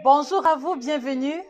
Bonjour à vous, bienvenue.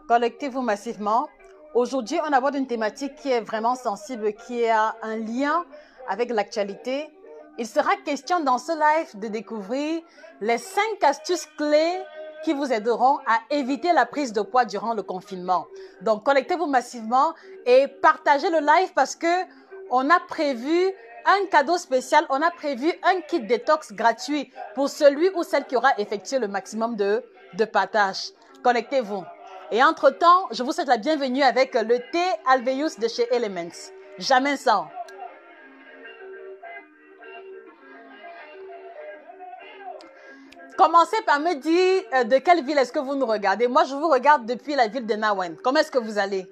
Connectez-vous massivement. Aujourd'hui, on aborde une thématique qui est vraiment sensible, qui a un lien avec l'actualité. Il sera question dans ce live de découvrir les 5 astuces clés qui vous aideront à éviter la prise de poids durant le confinement. Donc, connectez-vous massivement et partagez le live parce que on a prévu un cadeau spécial, on a prévu un kit détox gratuit pour celui ou celle qui aura effectué le maximum de partage. Connectez-vous. Et entre-temps, je vous souhaite la bienvenue avec le thé Alveus de chez Elements. Jamais sans. Commencez par me dire de quelle ville est-ce que vous nous regardez. Moi, je vous regarde depuis la ville de Nawen. Comment est-ce que vous allez?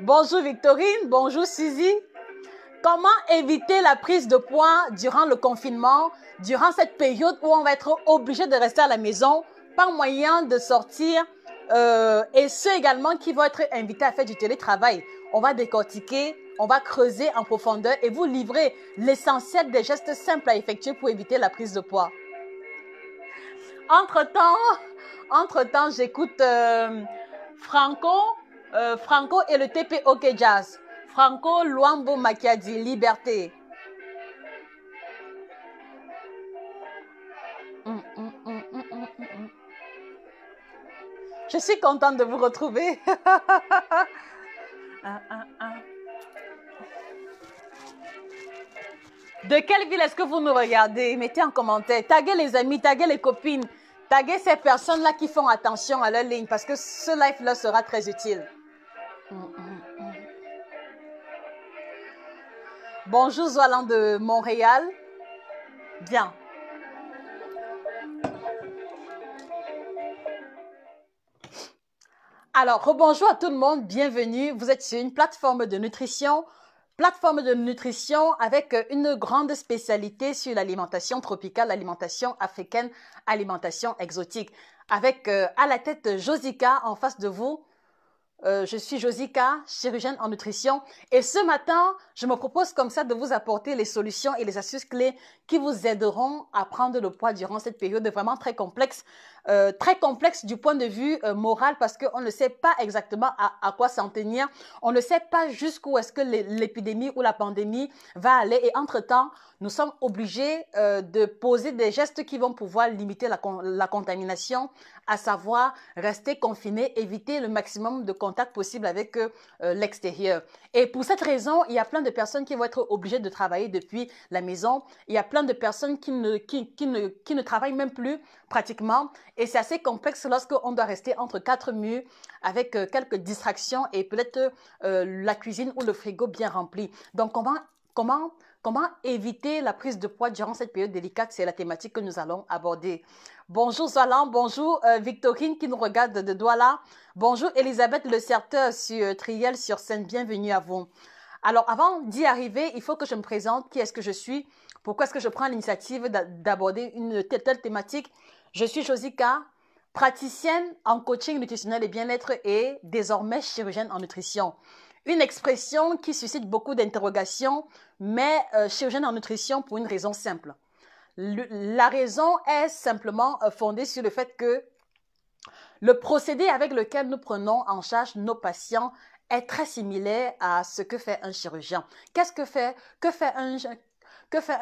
Bonjour Victorine, bonjour Suzy. Comment éviter la prise de poids durant le confinement, durant cette période où on va être obligé de rester à la maison, par moyen de sortir, et ceux également qui vont être invités à faire du télétravail. On va décortiquer, on va creuser en profondeur et vous livrer l'essentiel des gestes simples à effectuer pour éviter la prise de poids. Entre-temps, j'écoute Franco et le TP OK Jazz. Franco Luambo Makiadi, Liberté. Je suis contente de vous retrouver. De quelle ville est-ce que vous nous regardez? Mettez en commentaire. Taguez les amis, taguez les copines. Taguez ces personnes-là qui font attention à leur ligne parce que ce live-là sera très utile. Bonjour Zoalan de Montréal. Bien. Alors, rebonjour à tout le monde, bienvenue. Vous êtes sur une plateforme de nutrition avec une grande spécialité sur l'alimentation tropicale, l'alimentation africaine, alimentation exotique. Avec à la tête Josica en face de vous. Je suis Josica, chirurgienne en nutrition et ce matin, je me propose comme ça de vous apporter les solutions et les astuces clés qui vous aideront à prendre le poids durant cette période vraiment très complexe du point de vue moral parce qu'on ne sait pas exactement à quoi s'en tenir, on ne sait pas jusqu'où est-ce que l'épidémie ou la pandémie va aller et entre-temps, nous sommes obligés de poser des gestes qui vont pouvoir limiter la contamination, à savoir rester confiné, éviter le maximum de contact possible avec l'extérieur. Et pour cette raison, il y a plein de personnes qui vont être obligées de travailler depuis la maison. Il y a plein de personnes qui ne travaillent même plus pratiquement. Et c'est assez complexe lorsqu'on doit rester entre 4 murs avec quelques distractions et peut-être la cuisine ou le frigo bien rempli. Donc, Comment éviter la prise de poids durant cette période délicate? C'est la thématique que nous allons aborder. Bonjour Zolan, bonjour Victorine qui nous regarde de Douala. Bonjour Elisabeth Le Certeur sur Triel sur Seine, bienvenue à vous. Alors avant d'y arriver, il faut que je me présente, qui est-ce que je suis, pourquoi est-ce que je prends l'initiative d'aborder une telle thématique. Je suis Josica, praticienne en coaching nutritionnel et bien-être et désormais chirurgienne en nutrition. Une expression qui suscite beaucoup d'interrogations, mais chirurgienne en nutrition pour une raison simple. La raison est simplement fondée sur le fait que le procédé avec lequel nous prenons en charge nos patients est très similaire à ce que fait un chirurgien. Qu'est-ce que fait un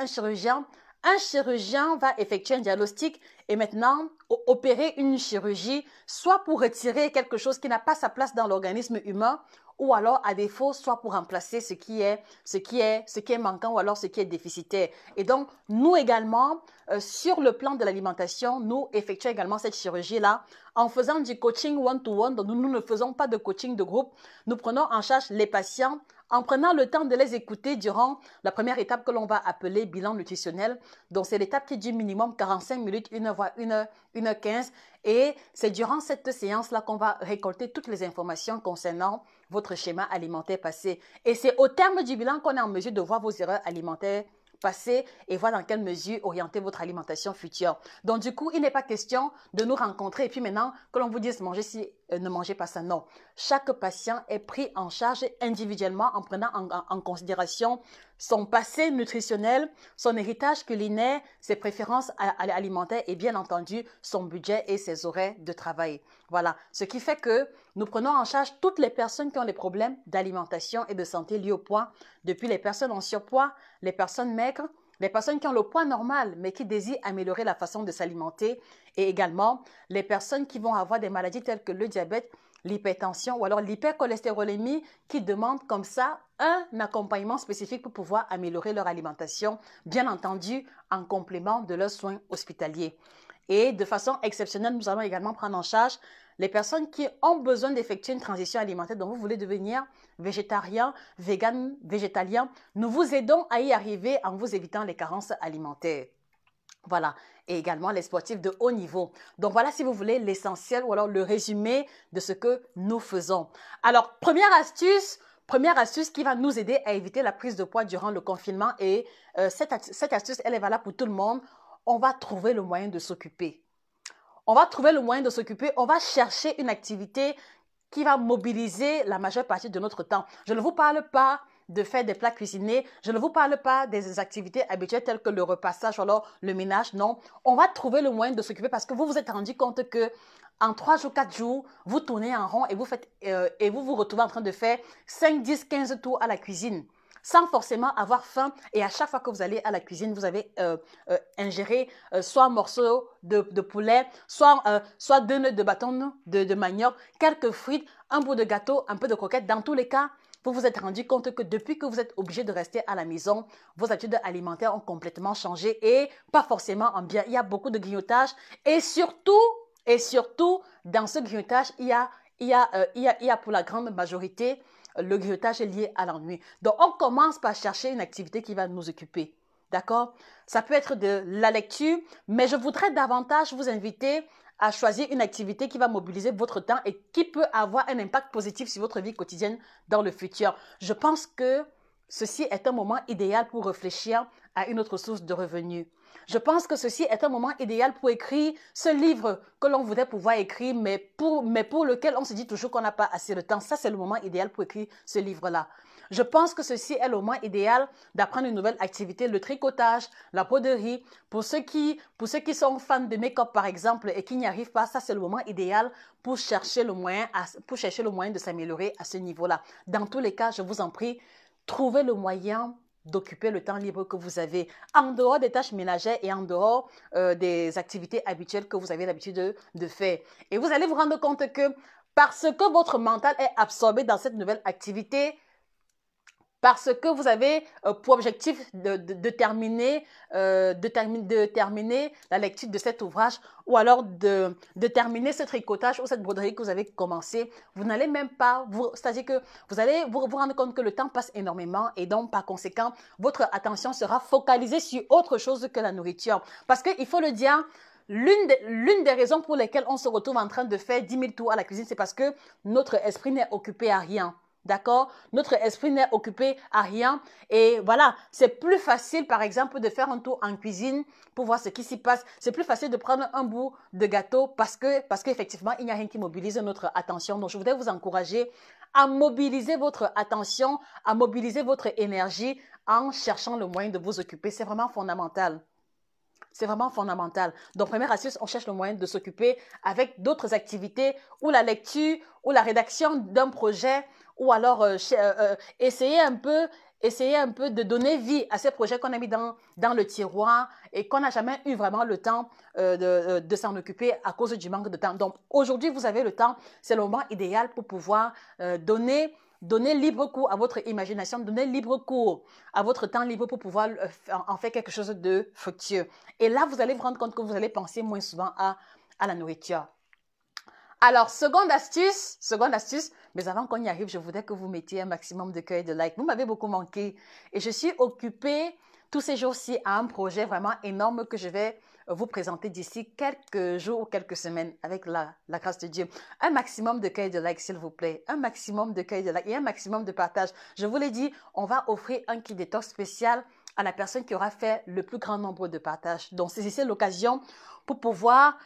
chirurgien? Un chirurgien va effectuer un diagnostic et maintenant opérer une chirurgie, soit pour retirer quelque chose qui n'a pas sa place dans l'organisme humain, ou alors à défaut, soit pour remplacer ce qui est manquant ou alors ce qui est déficitaire. Et donc, nous également, sur le plan de l'alimentation, nous effectuons également cette chirurgie-là en faisant du coaching one-to-one. Donc, nous ne faisons pas de coaching de groupe. Nous prenons en charge les patients en prenant le temps de les écouter durant la première étape que l'on va appeler bilan nutritionnel. Donc, c'est l'étape qui dure minimum 45 minutes, 1 heure, voire 1 heure 15. Et c'est durant cette séance-là qu'on va récolter toutes les informations concernant votre schéma alimentaire passé. Et c'est au terme du bilan qu'on est en mesure de voir vos erreurs alimentaires passées et voir dans quelle mesure orienter votre alimentation future. Donc du coup, il n'est pas question de nous rencontrer et puis maintenant que l'on vous dise mangez ci, ne mangez pas ça. Non. Chaque patient est pris en charge individuellement en prenant en considération son passé nutritionnel, son héritage culinaire, ses préférences alimentaires et bien entendu son budget et ses horaires de travail. Voilà, ce qui fait que nous prenons en charge toutes les personnes qui ont des problèmes d'alimentation et de santé liés au poids, depuis les personnes en surpoids, les personnes maigres, les personnes qui ont le poids normal mais qui désirent améliorer la façon de s'alimenter et également les personnes qui vont avoir des maladies telles que le diabète, l'hypertension ou alors l'hypercholestérolémie qui demandent comme ça un accompagnement spécifique pour pouvoir améliorer leur alimentation, bien entendu en complément de leurs soins hospitaliers. Et de façon exceptionnelle, nous allons également prendre en charge les personnes qui ont besoin d'effectuer une transition alimentaire, dont vous voulez devenir végétarien, vegan, végétalien. Nous vous aidons à y arriver en vous évitant les carences alimentaires. Voilà, et également les sportifs de haut niveau. Donc voilà, si vous voulez, l'essentiel ou alors le résumé de ce que nous faisons. Alors, première astuce qui va nous aider à éviter la prise de poids durant le confinement et cette astuce, elle est valable pour tout le monde. On va trouver le moyen de s'occuper. On va trouver le moyen de s'occuper, on va chercher une activité qui va mobiliser la majeure partie de notre temps. Je ne vous parle pas de faire des plats cuisinés, je ne vous parle pas des activités habituelles telles que le repassage ou alors le ménage, non. On va trouver le moyen de s'occuper parce que vous vous êtes rendu compte que en 3 jours, 4 jours, vous tournez en rond et vous vous retrouvez en train de faire 5, 10, 15 tours à la cuisine, sans forcément avoir faim. Et à chaque fois que vous allez à la cuisine, vous avez ingéré soit un morceau de poulet, soit 2 nœuds de bâton de manioc, quelques frites, un bout de gâteau, un peu de croquettes. Dans tous les cas, vous vous êtes rendu compte que depuis que vous êtes obligé de rester à la maison, vos habitudes alimentaires ont complètement changé et pas forcément en bien. Il y a beaucoup de grignotage et surtout, dans ce grignotage, il y a pour la grande majorité le grignotage est lié à l'ennui. Donc, on commence par chercher une activité qui va nous occuper. D'accord? Ça peut être de la lecture, mais je voudrais davantage vous inviter à choisir une activité qui va mobiliser votre temps et qui peut avoir un impact positif sur votre vie quotidienne dans le futur. Je pense que ceci est un moment idéal pour réfléchir à une autre source de revenus. Je pense que ceci est un moment idéal pour écrire ce livre que l'on voudrait pouvoir écrire, mais pour lequel on se dit toujours qu'on n'a pas assez de temps. Ça, c'est le moment idéal pour écrire ce livre-là. Je pense que ceci est le moment idéal d'apprendre une nouvelle activité, le tricotage, la broderie. Pour ceux qui sont fans de make-up, par exemple, et qui n'y arrivent pas, ça, c'est le moment idéal pour chercher le moyen de s'améliorer à ce niveau-là. Dans tous les cas, je vous en prie, trouvez le moyen d'occuper le temps libre que vous avez en dehors des tâches ménagères et en dehors des activités habituelles que vous avez l'habitude de faire. Et vous allez vous rendre compte que parce que votre mental est absorbé dans cette nouvelle activité, parce que vous avez pour objectif de terminer la lecture de cet ouvrage ou alors de terminer ce tricotage ou cette broderie que vous avez commencé, vous n'allez même pas, c'est-à-dire que vous allez vous rendre compte que le temps passe énormément et donc par conséquent, votre attention sera focalisée sur autre chose que la nourriture. Parce qu'il faut le dire, l'une des raisons pour lesquelles on se retrouve en train de faire 10 000 tours à la cuisine, c'est parce que notre esprit n'est occupé à rien. D'accord? Notre esprit n'est occupé à rien. Et voilà, c'est plus facile, par exemple, de faire un tour en cuisine pour voir ce qui s'y passe. C'est plus facile de prendre un bout de gâteau parce qu'effectivement, il n'y a rien qui mobilise notre attention. Donc, je voudrais vous encourager à mobiliser votre attention, à mobiliser votre énergie en cherchant le moyen de vous occuper. C'est vraiment fondamental. C'est vraiment fondamental. Donc, première astuce, on cherche le moyen de s'occuper avec d'autres activités ou la lecture ou la rédaction d'un projet ou alors essayer un peu de donner vie à ces projets qu'on a mis dans le tiroir et qu'on n'a jamais eu vraiment le temps de s'en occuper à cause du manque de temps. Donc, aujourd'hui, vous avez le temps. C'est le moment idéal pour pouvoir donner libre cours à votre imagination, donner libre cours à votre temps libre pour pouvoir en faire quelque chose de fructueux. Et là, vous allez vous rendre compte que vous allez penser moins souvent à la nourriture. Alors, seconde astuce, mais avant qu'on y arrive, je voudrais que vous mettiez un maximum de cœur et de likes. Vous m'avez beaucoup manqué et je suis occupée tous ces jours-ci à un projet vraiment énorme que je vais vous présenter d'ici quelques jours ou quelques semaines avec la grâce de Dieu. Un maximum de cœur et de likes, s'il vous plaît. Un maximum de cœur et de likes et un maximum de partage. Je vous l'ai dit, on va offrir un kit détox spécial à la personne qui aura fait le plus grand nombre de partages. Donc, saisissez l'occasion pour pouvoir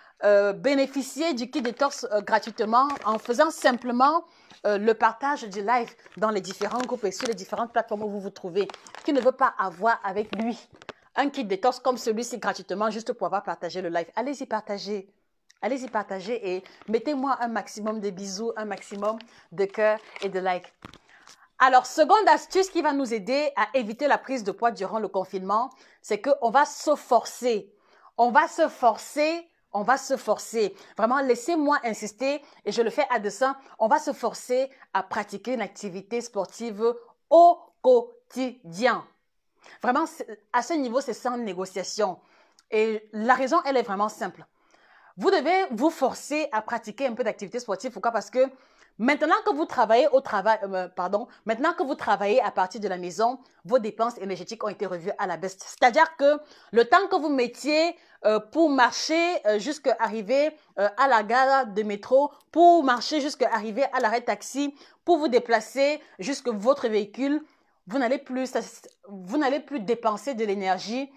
bénéficier du kit détox gratuitement en faisant simplement le partage du live dans les différents groupes et sur les différentes plateformes où vous vous trouvez. Qui ne veut pas avoir avec lui un kit détox comme celui-ci gratuitement juste pour avoir partagé le live? Allez-y partager. Allez-y partager et mettez-moi un maximum de bisous, un maximum de cœurs et de likes. Alors, seconde astuce qui va nous aider à éviter la prise de poids durant le confinement, c'est qu'on va se forcer. On va se forcer. On va se forcer. Vraiment, laissez-moi insister et je le fais à dessein. On va se forcer à pratiquer une activité sportive au quotidien. Vraiment, à ce niveau, c'est sans négociation. Et la raison, elle est vraiment simple. Vous devez vous forcer à pratiquer un peu d'activité sportive. Pourquoi? Parce que maintenant que vous travaillez maintenant que vous travaillez à partir de la maison, vos dépenses énergétiques ont été revues à la baisse. C'est-à-dire que le temps que vous mettiez pour marcher jusqu'à arriver à la gare de métro, pour marcher jusqu'à arriver à l'arrêt taxi, pour vous déplacer jusqu'à votre véhicule, vous n'allez plus dépenser de l'énergie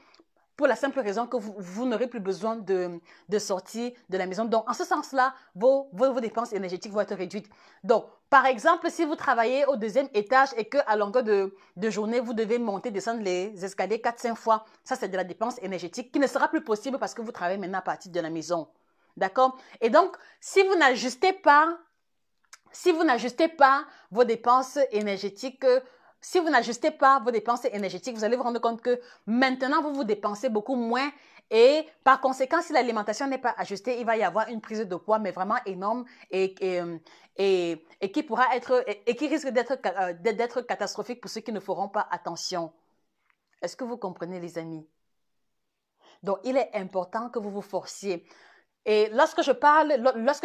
pour la simple raison que vous n'aurez plus besoin de sortir de la maison. Donc, en ce sens-là, vos dépenses énergétiques vont être réduites. Donc, par exemple, si vous travaillez au deuxième étage et qu'à longueur de journée, vous devez monter, descendre les escaliers 4-5 fois, ça, c'est de la dépense énergétique qui ne sera plus possible parce que vous travaillez maintenant à partir de la maison. D'accord? Et donc, si vous n'ajustez pas vos dépenses énergétiques, si vous n'ajustez pas vos dépenses énergétiques, vous allez vous rendre compte que maintenant, vous vous dépensez beaucoup moins et par conséquent, si l'alimentation n'est pas ajustée, il va y avoir une prise de poids, mais vraiment énorme et qui pourra être, et qui risque d'être catastrophique pour ceux qui ne feront pas attention. Est-ce que vous comprenez, les amis? Donc, il est important que vous vous forciez. Et lorsque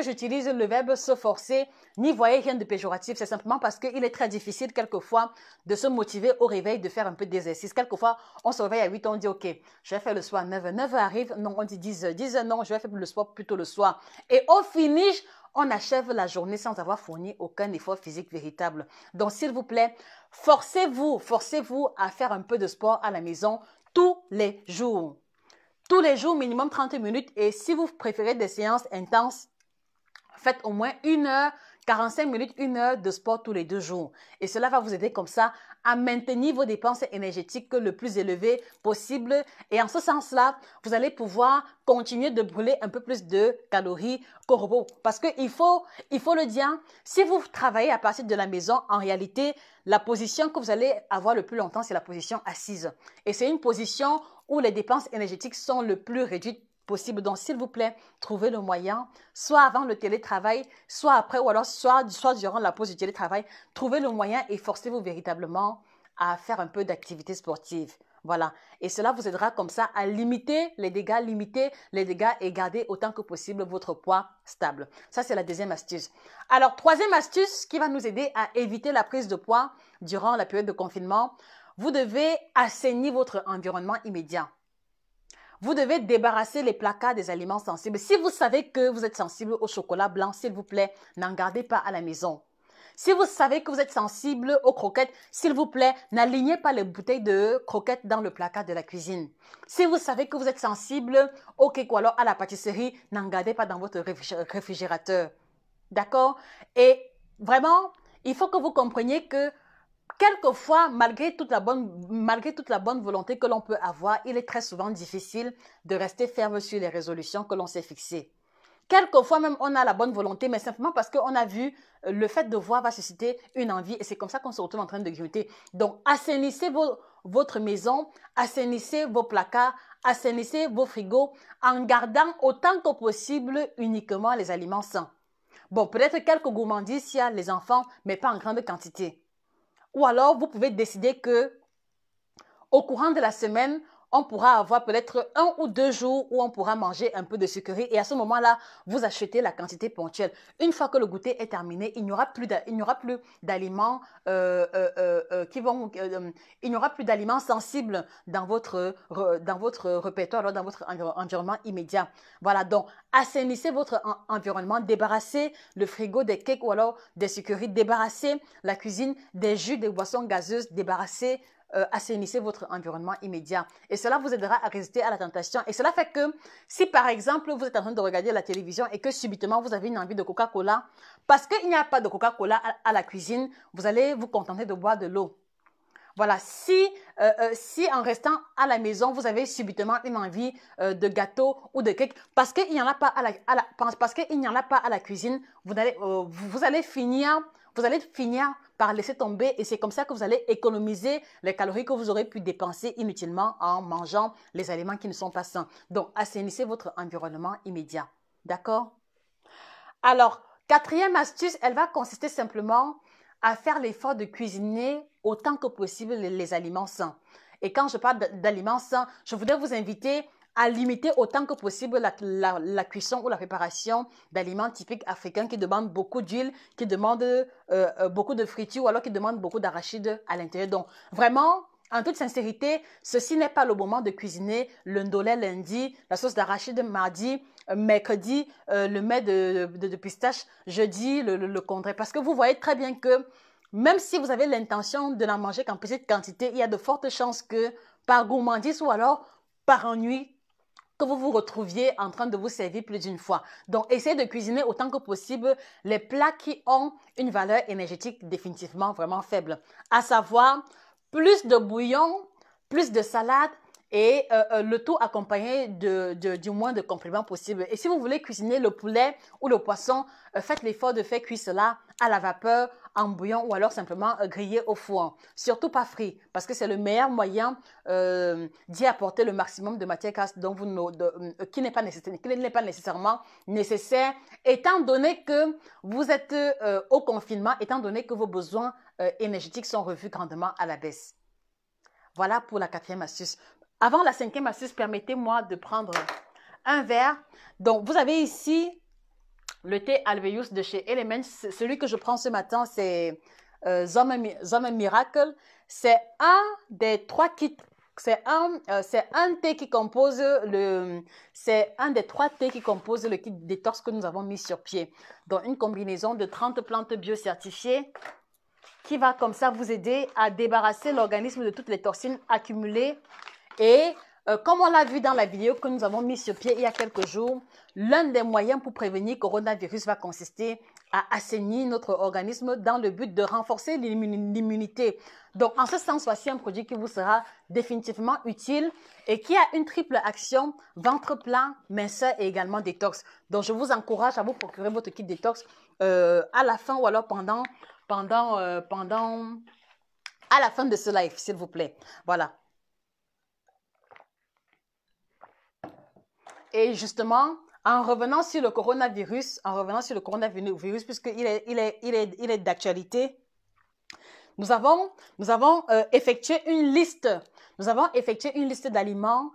j'utilise le verbe se forcer, n'y voyez rien de péjoratif. C'est simplement parce qu'il est très difficile quelquefois de se motiver au réveil, de faire un peu d'exercice. Quelquefois, on se réveille à 8 h, on dit ok, je vais faire le soir à 9 h. 9 h arrive, non, on dit 10 h. 10 h, non, je vais faire le sport plutôt le soir. Et au finish, on achève la journée sans avoir fourni aucun effort physique véritable. Donc, s'il vous plaît, forcez-vous à faire un peu de sport à la maison tous les jours. Tous les jours, minimum 30 minutes. Et si vous préférez des séances intenses, faites au moins 1 heure, 45 minutes, 1 heure de sport tous les 2 jours. Et cela va vous aider comme ça à maintenir vos dépenses énergétiques le plus élevées possible. Et en ce sens-là, vous allez pouvoir continuer de brûler un peu plus de calories qu'au repos. Parce qu'il faut le dire, si vous travaillez à partir de la maison, en réalité, la position que vous allez avoir le plus longtemps, c'est la position assise. Et c'est une position où les dépenses énergétiques sont le plus réduites possible. Donc, s'il vous plaît, trouvez le moyen, soit avant le télétravail, soit après, ou alors soit durant la pause du télétravail, trouvez le moyen et forcez-vous véritablement à faire un peu d'activité sportive. Voilà. Et cela vous aidera comme ça à limiter les dégâts et garder autant que possible votre poids stable. Ça, c'est la deuxième astuce. Alors, troisième astuce qui va nous aider à éviter la prise de poids durant la période de confinement, vous devez assainir votre environnement immédiat. Vous devez débarrasser les placards des aliments sensibles. Si vous savez que vous êtes sensible au chocolat blanc, s'il vous plaît, n'en gardez pas à la maison. Si vous savez que vous êtes sensible aux croquettes, s'il vous plaît, n'alignez pas les bouteilles de croquettes dans le placard de la cuisine. Si vous savez que vous êtes sensible au cake ou alors à la pâtisserie, n'en gardez pas dans votre réfrigérateur. D'accord? Et vraiment, il faut que vous compreniez que quelquefois, malgré toute la bonne volonté que l'on peut avoir, il est très souvent difficile de rester ferme sur les résolutions que l'on s'est fixées. Quelquefois même, on a la bonne volonté, mais simplement parce qu'on a vu le fait de voir va susciter une envie et c'est comme ça qu'on se retrouve en train de grignoter. Donc, assainissez votre maison, assainissez vos placards, assainissez vos frigos en gardant autant que possible uniquement les aliments sains. Bon, peut-être quelques gourmandises s'il y a les enfants, mais pas en grande quantité. Ou alors, vous pouvez décider que au courant de la semaine, on pourra avoir peut-être 1 ou 2 jours où on pourra manger un peu de sucrerie et à ce moment-là, vous achetez la quantité ponctuelle. Une fois que le goûter est terminé, il n'y aura plus d'aliments il n'y aura plus d'aliments sensibles dans votre répertoire, alors dans votre environnement immédiat. Voilà, donc assainissez votre environnement, débarrassez le frigo des cakes ou alors des sucreries, débarrassez la cuisine des jus, des boissons gazeuses, débarrassez assainissez votre environnement immédiat. Et cela vous aidera à résister à la tentation. Et cela fait que si par exemple vous êtes en train de regarder la télévision et que subitement vous avez une envie de Coca-Cola, parce qu'il n'y a pas de Coca-Cola à la cuisine, vous allez vous contenter de boire de l'eau. Voilà, si en restant à la maison, vous avez subitement une envie de gâteau ou de cake, parce qu'il n'y en a pas parce qu'il n'y en a pas à la cuisine, vous allez finir par laisser tomber et c'est comme ça que vous allez économiser les calories que vous aurez pu dépenser inutilement en mangeant les aliments qui ne sont pas sains. Donc, assainissez votre environnement immédiat. D'accord? Alors, quatrième astuce, elle va consister simplement à faire l'effort de cuisiner autant que possible les aliments sains. Et quand je parle d'aliments sains, je voudrais vous inviter à limiter autant que possible la cuisson ou la préparation d'aliments typiques africains qui demandent beaucoup d'huile, qui demandent beaucoup de friture ou alors qui demandent beaucoup d'arachide à l'intérieur. Donc, vraiment, en toute sincérité, ceci n'est pas le moment de cuisiner le ndolé lundi, la sauce d'arachide mardi, mercredi, le mets de pistache jeudi, le condré. Parce que vous voyez très bien que même si vous avez l'intention de n'en manger qu'en petite quantité, il y a de fortes chances que par gourmandise ou alors par ennui, que vous vous retrouviez en train de vous servir plus d'une fois. Donc, essayez de cuisiner autant que possible les plats qui ont une valeur énergétique définitivement vraiment faible. À savoir, plus de bouillon, plus de salade et le tout accompagné du moins de compléments possible. Et si vous voulez cuisiner le poulet ou le poisson, faites l'effort de faire cuire cela à la vapeur, en bouillon ou alors simplement griller au four. Surtout pas frit parce que c'est le meilleur moyen d'y apporter le maximum de matière grasse qui n'est pas nécessairement nécessaire étant donné que vous êtes au confinement, étant donné que vos besoins énergétiques sont revus grandement à la baisse. Voilà pour la quatrième astuce. Avant la cinquième astuce, permettez-moi de prendre un verre. Donc, vous avez ici le thé Alvéus de chez Elements. Celui que je prends ce matin, c'est Zome Miracle. C'est un des trois kits. C'est un thé qui compose c'est un des trois thés qui composent le kit détox que nous avons mis sur pied. Donc, une combinaison de 30 plantes bio-certifiées qui va comme ça vous aider à débarrasser l'organisme de toutes les toxines accumulées. Et comme on l'a vu dans la vidéo que nous avons mise sur pied il y a quelques jours, l'un des moyens pour prévenir le coronavirus va consister à assainir notre organisme dans le but de renforcer l'immunité. Donc, en ce sens, voici un produit qui vous sera définitivement utile et qui a une triple action, ventre plein, minceur et également détox. Donc, je vous encourage à vous procurer votre kit détox à la fin ou alors à la fin de ce live, s'il vous plaît. Voilà. Et justement, en revenant sur le coronavirus, puisqu'il est d'actualité, nous avons effectué une liste. Nous avons effectué une liste d'aliments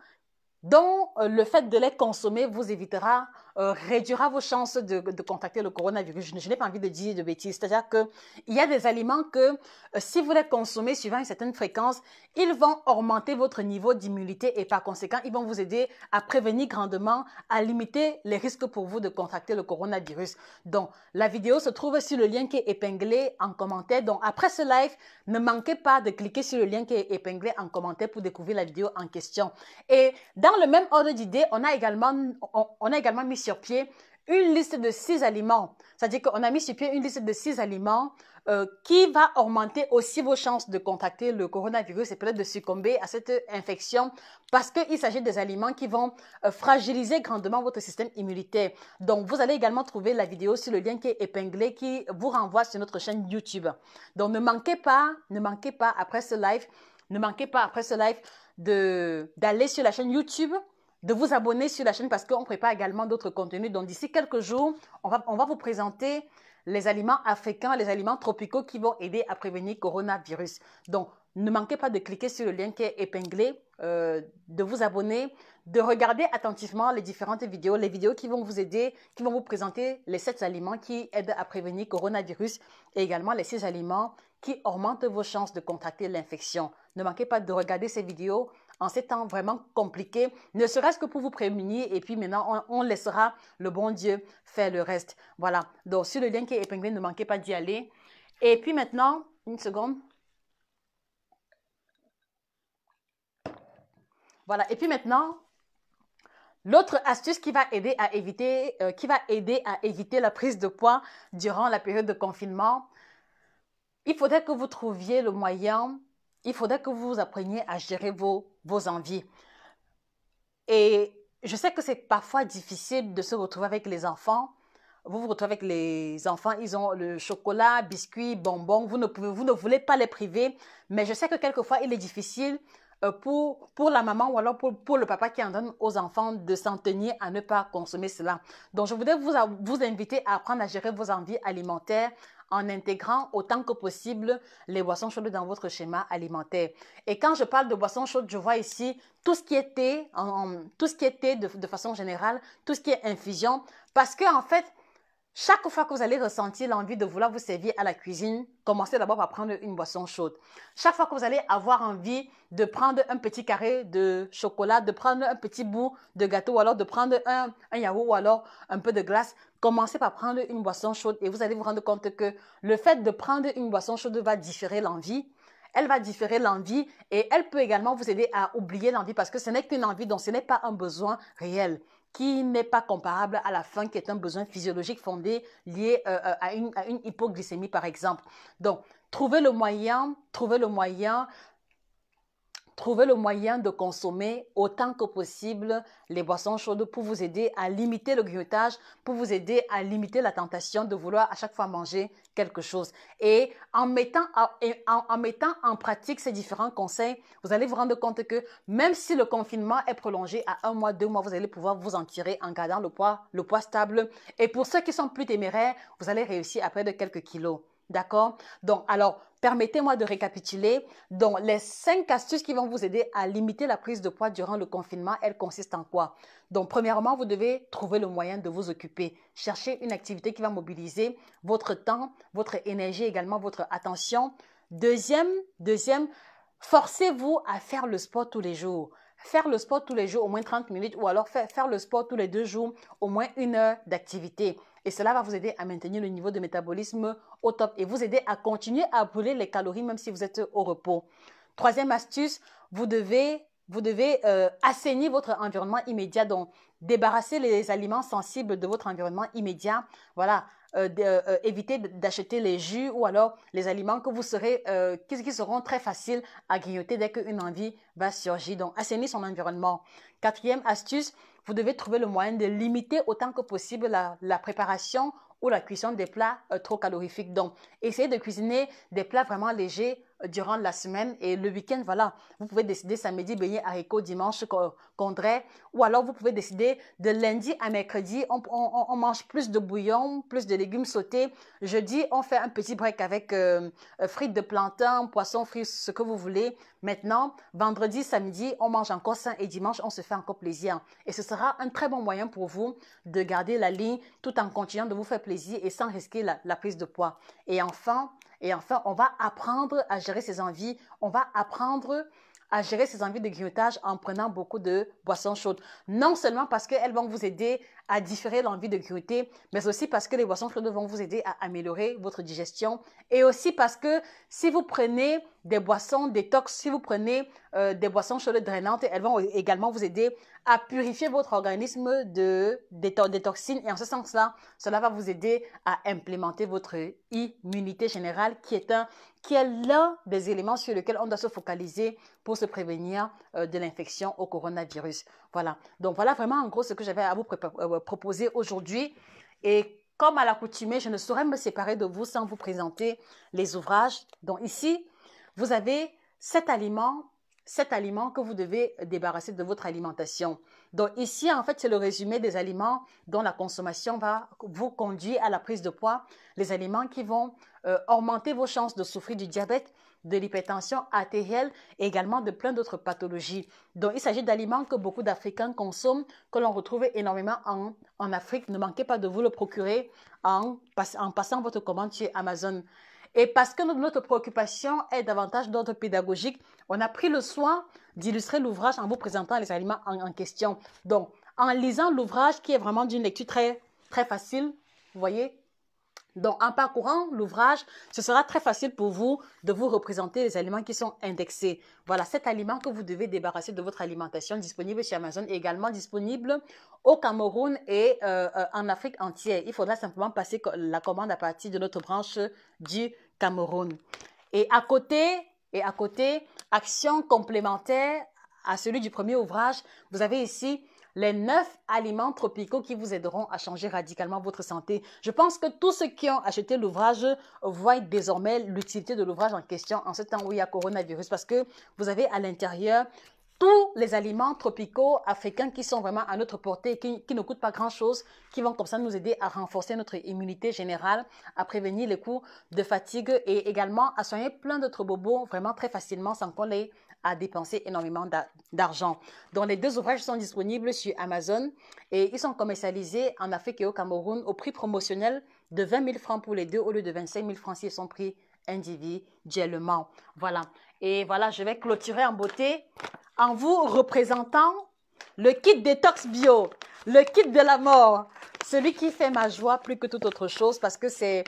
dont le fait de les consommer vous évitera, réduira vos chances de contracter le coronavirus. Je n'ai pas envie de dire de bêtises. C'est-à-dire qu'il y a des aliments que, si vous les consommez suivant une certaine fréquence, ils vont augmenter votre niveau d'immunité et par conséquent, ils vont vous aider à prévenir grandement, à limiter les risques pour vous de contracter le coronavirus. Donc, la vidéo se trouve sur le lien qui est épinglé en commentaire. Donc, après ce live, ne manquez pas de cliquer sur le lien qui est épinglé en commentaire pour découvrir la vidéo en question. Et dans le même ordre d'idée, on a également mis sur pied une liste de 6 aliments. C'est-à-dire qu'on a mis sur pied une liste de 6 aliments qui va augmenter aussi vos chances de contracter le coronavirus et peut-être de succomber à cette infection parce qu'il s'agit des aliments qui vont fragiliser grandement votre système immunitaire. Donc, vous allez également trouver la vidéo sur le lien qui est épinglé qui vous renvoie sur notre chaîne YouTube. Donc, ne manquez pas après ce live, d'aller sur la chaîne YouTube, de vous abonner sur la chaîne parce qu'on prépare également d'autres contenus. Donc, d'ici quelques jours, on va vous présenter les aliments africains, les aliments tropicaux qui vont aider à prévenir le coronavirus. Donc, ne manquez pas de cliquer sur le lien qui est épinglé, de vous abonner, de regarder attentivement les différentes vidéos, les vidéos qui vont vous aider, qui vont vous présenter les 7 aliments qui aident à prévenir le coronavirus et également les 6 aliments qui augmentent vos chances de contracter l'infection. Ne manquez pas de regarder ces vidéos en ces temps vraiment compliqués, ne serait-ce que pour vous prémunir et puis maintenant, on laissera le bon Dieu faire le reste. Voilà, donc sur le lien qui est épinglé, ne manquez pas d'y aller. Et puis maintenant, une seconde. Voilà. Et puis maintenant, l'autre astuce qui va aider à éviter, la prise de poids durant la période de confinement, il faudrait que vous trouviez le moyen, il faudrait que vous appreniez à gérer vos envies. Et je sais que c'est parfois difficile de se retrouver avec les enfants. Vous vous retrouvez avec les enfants, ils ont le chocolat, biscuits, bonbons, vous ne voulez pas les priver, mais je sais que quelquefois il est difficile pour la maman ou alors pour le papa qui en donne aux enfants de s'en tenir à ne pas consommer cela. Donc, je voudrais vous inviter à apprendre à gérer vos envies alimentaires en intégrant autant que possible les boissons chaudes dans votre schéma alimentaire. Et quand je parle de boissons chaudes, je vois ici tout ce qui est thé, de façon générale, tout ce qui est infusion, parce que en fait, chaque fois que vous allez ressentir l'envie de vouloir vous servir à la cuisine, commencez d'abord par prendre une boisson chaude. Chaque fois que vous allez avoir envie de prendre un petit carré de chocolat, de prendre un petit bout de gâteau ou alors de prendre un yaourt ou alors un peu de glace, commencez par prendre une boisson chaude et vous allez vous rendre compte que le fait de prendre une boisson chaude va différer l'envie. Elle va différer l'envie et elle peut également vous aider à oublier l'envie parce que ce n'est qu'une envie, donc ce n'est pas un besoin réel, qui n'est pas comparable à la faim, qui est un besoin physiologique fondé, lié à une hypoglycémie, par exemple. Donc, trouvez le moyen de consommer autant que possible les boissons chaudes pour vous aider à limiter le grignotage, pour vous aider à limiter la tentation de vouloir à chaque fois manger quelque chose. Et en mettant en pratique ces différents conseils, vous allez vous rendre compte que même si le confinement est prolongé à 1 mois, 2 mois, vous allez pouvoir vous en tirer en gardant le poids stable. Et pour ceux qui sont plus téméraires, vous allez réussir à perdre quelques kilos. D'accord? Donc, alors, permettez-moi de récapituler. Donc, les 5 astuces qui vont vous aider à limiter la prise de poids durant le confinement, elles consistent en quoi? Donc, premièrement, vous devez trouver le moyen de vous occuper. Cherchez une activité qui va mobiliser votre temps, votre énergie, également votre attention. Deuxième, forcez-vous à faire le sport tous les jours. Faire le sport tous les jours, au moins 30 minutes, ou alors faire le sport tous les 2 jours, au moins 1 heure d'activité. Et cela va vous aider à maintenir le niveau de métabolisme au top et vous aider à continuer à brûler les calories même si vous êtes au repos. Troisième astuce, vous devez assainir votre environnement immédiat, donc débarrasser les aliments sensibles de votre environnement immédiat. Voilà, évitez d'acheter les jus ou alors les aliments que qui seront très faciles à grignoter dès qu'une envie va surgir. Donc, assainir son environnement. Quatrième astuce, vous devez trouver le moyen de limiter autant que possible la préparation ou la cuisson des plats trop calorifiques. Donc, essayez de cuisiner des plats vraiment légers durant la semaine et le week-end, voilà. Vous pouvez décider samedi, beignets haricots, dimanche, condré, ou alors vous pouvez décider de lundi à mercredi, on mange plus de bouillon, plus de légumes sautés. Jeudi, on fait un petit break avec frites de plantain, poisson frit, ce que vous voulez. Maintenant, vendredi, samedi, on mange encore sain et dimanche, on se fait encore plaisir. Et ce sera un très bon moyen pour vous de garder la ligne tout en continuant de vous faire plaisir et sans risquer la prise de poids. Et enfin, on va apprendre à gérer ses envies. On va apprendre à gérer ses envies de grignotage en prenant beaucoup de boissons chaudes. Non seulement parce qu'elles vont vous aider à différer l'envie de grignoter, mais aussi parce que les boissons chaudes vont vous aider à améliorer votre digestion et aussi parce que si vous prenez des boissons détox, si vous prenez des boissons chaudes drainantes, elles vont également vous aider à purifier votre organisme des toxines et en ce sens-là, cela va vous aider à implémenter votre immunité générale qui est l'un des éléments sur lesquels on doit se focaliser pour se prévenir de l'infection au coronavirus. Voilà. Donc, voilà vraiment en gros ce que j'avais à vous proposer aujourd'hui. Et comme à l'accoutumée, je ne saurais me séparer de vous sans vous présenter les ouvrages. Donc, ici, vous avez 7 aliments que vous devez débarrasser de votre alimentation. Donc ici, en fait, c'est le résumé des aliments dont la consommation va vous conduire à la prise de poids. Les aliments qui vont augmenter vos chances de souffrir du diabète, de l'hypertension artérielle et également de plein d'autres pathologies. Donc, il s'agit d'aliments que beaucoup d'Africains consomment, que l'on retrouve énormément en Afrique. Ne manquez pas de vous le procurer en passant votre commande sur Amazon. Et parce que notre préoccupation est davantage d'ordre pédagogique, on a pris le soin d'illustrer l'ouvrage en vous présentant les aliments en question. Donc, en lisant l'ouvrage qui est vraiment d'une lecture très, très facile, vous voyez, Donc, en parcourant l'ouvrage, ce sera très facile pour vous de vous représenter les aliments qui sont indexés. Voilà, cet aliment que vous devez débarrasser de votre alimentation, disponible chez Amazon, est également disponible au Cameroun et en Afrique entière. Il faudra simplement passer la commande à partir de notre branche du Cameroun. Et à côté, action complémentaire à celui du premier ouvrage, vous avez ici les 9 aliments tropicaux qui vous aideront à changer radicalement votre santé. Je pense que tous ceux qui ont acheté l'ouvrage voient désormais l'utilité de l'ouvrage en question en ce temps où il y a coronavirus, parce que vous avez à l'intérieur tous les aliments tropicaux africains qui sont vraiment à notre portée, qui ne coûtent pas grand-chose, qui vont comme ça nous aider à renforcer notre immunité générale, à prévenir les coups de fatigue et également à soigner plein d'autres bobos vraiment très facilement sans qu'on ait à dépenser énormément d'argent. Donc, les 2 ouvrages sont disponibles sur Amazon et ils sont commercialisés en Afrique et au Cameroun au prix promotionnel de 20 000 francs pour les 2 au lieu de 25 000 francs s'ils sont pris individuellement. Voilà. Et voilà, je vais clôturer en beauté en vous représentant le kit détox bio, le kit de la mort, celui qui fait ma joie plus que toute autre chose parce que c'est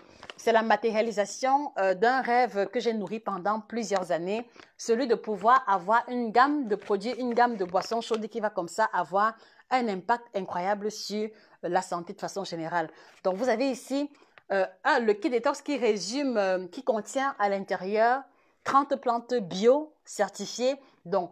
la matérialisation d'un rêve que j'ai nourri pendant plusieurs années, celui de pouvoir avoir une gamme de produits, une gamme de boissons chaudes qui va comme ça avoir un impact incroyable sur la santé de façon générale. Donc, vous avez ici le kit détox qui résume, qui contient à l'intérieur 30 plantes bio certifiées. Donc,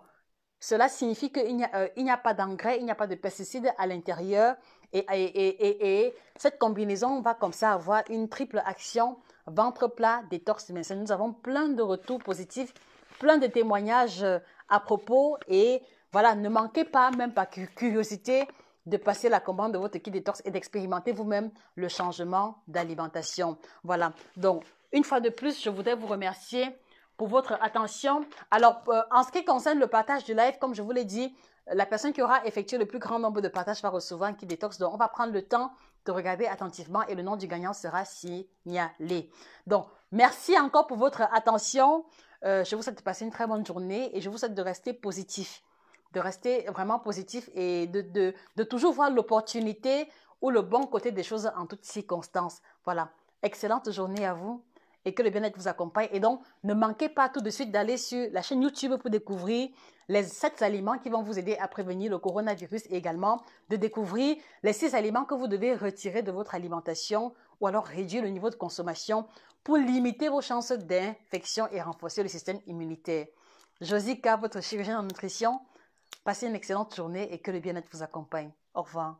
cela signifie qu'il n'y a pas d'engrais, il n'y a pas de pesticides à l'intérieur et cette combinaison va comme ça avoir une triple action, ventre plat, détox minceur. Nous avons plein de retours positifs, plein de témoignages à propos et voilà, ne manquez pas, même par curiosité, de passer la commande de votre kit détox et d'expérimenter vous-même le changement d'alimentation. Voilà, donc une fois de plus, je voudrais vous remercier pour votre attention. Alors, en ce qui concerne le partage du live, comme je vous l'ai dit, la personne qui aura effectué le plus grand nombre de partages va recevoir un kit détox. Donc, on va prendre le temps de regarder attentivement et le nom du gagnant sera signalé. Donc, merci encore pour votre attention. Je vous souhaite de passer une très bonne journée et je vous souhaite de rester positif, de rester vraiment positif et de toujours voir l'opportunité ou le bon côté des choses en toutes circonstances. Voilà, excellente journée à vous. Et que le bien-être vous accompagne. Et donc, ne manquez pas tout de suite d'aller sur la chaîne YouTube pour découvrir les 7 aliments qui vont vous aider à prévenir le coronavirus et également de découvrir les 6 aliments que vous devez retirer de votre alimentation ou alors réduire le niveau de consommation pour limiter vos chances d'infection et renforcer le système immunitaire. Josika, votre chirurgienne en nutrition, passez une excellente journée et que le bien-être vous accompagne. Au revoir.